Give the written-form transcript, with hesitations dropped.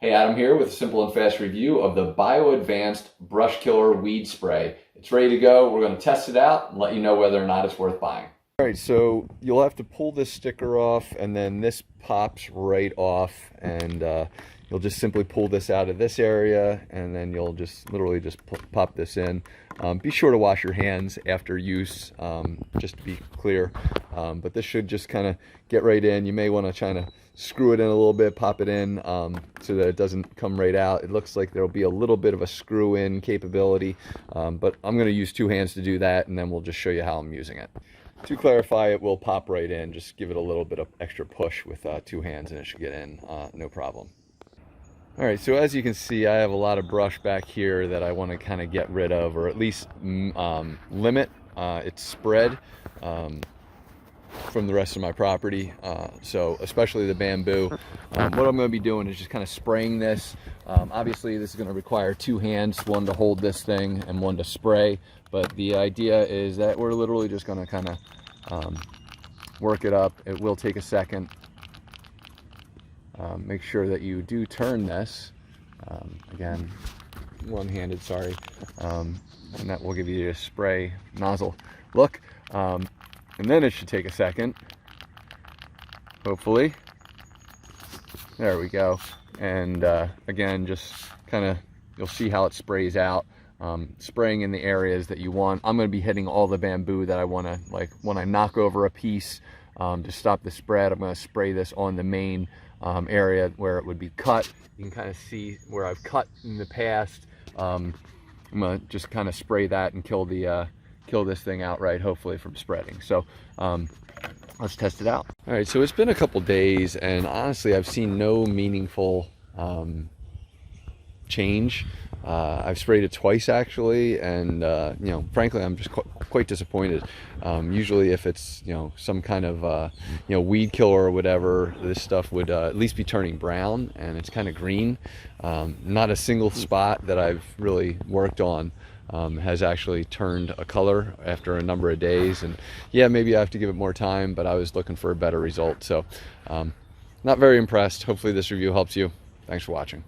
Hey, Adam here with a simple and fast review of the BioAdvanced Brush Killer Weed Spray. It's ready to go. We're going to test it out and let you know whether or not it's worth buying. All right, so you'll have to pull this sticker off, and then this pops right off, and you'll just simply pull this out of this area, and then you'll just literally just pop this in. Be sure to wash your hands after use, just to be clear. But this should just kind of get right in. You may want to try to screw it in a little bit, pop it in so that it doesn't come right out. It looks like there'll be a little bit of a screw in capability, but I'm going to use two hands to do that, and then we'll just show you how I'm using it. To clarify, it will pop right in. Just give it a little bit of extra push with two hands and it should get in no problem. All right, so as you can see, I have a lot of brush back here that I want to kind of get rid of, or at least limit its spread from the rest of my property. So especially the bamboo. What I'm going to be doing is just kind of spraying this. Obviously this is going to require two hands, one to hold this thing and one to spray, but the idea is that we're literally just going to kind of work it up. It will take a second. Make sure that you do turn this, again, one-handed, sorry, and that will give you a spray nozzle look. And then it should take a second, hopefully. There we go. And again, just kind of, you'll see how it sprays out, spraying in the areas that you want. I'm going to be hitting all the bamboo that I want to, like when I knock over a piece to stop the spread, I'm going to spray this on the main area where it would be cut. You can kind of see where I've cut in the past. I'm going to just kind of spray that and kill this thing outright, hopefully, from spreading. So let's test it out. All right, so it's been a couple days, and honestly I've seen no meaningful change. I've sprayed it twice actually, and you know, frankly I'm just quite disappointed. Usually if it's, you know, some kind of you know, weed killer or whatever, this stuff would at least be turning brown, and it's kind of green. Not a single spot that I've really worked on has actually turned a color after a number of days. And yeah, maybe I have to give it more time, but I was looking for a better result. So not very impressed. Hopefully this review helps you. Thanks for watching.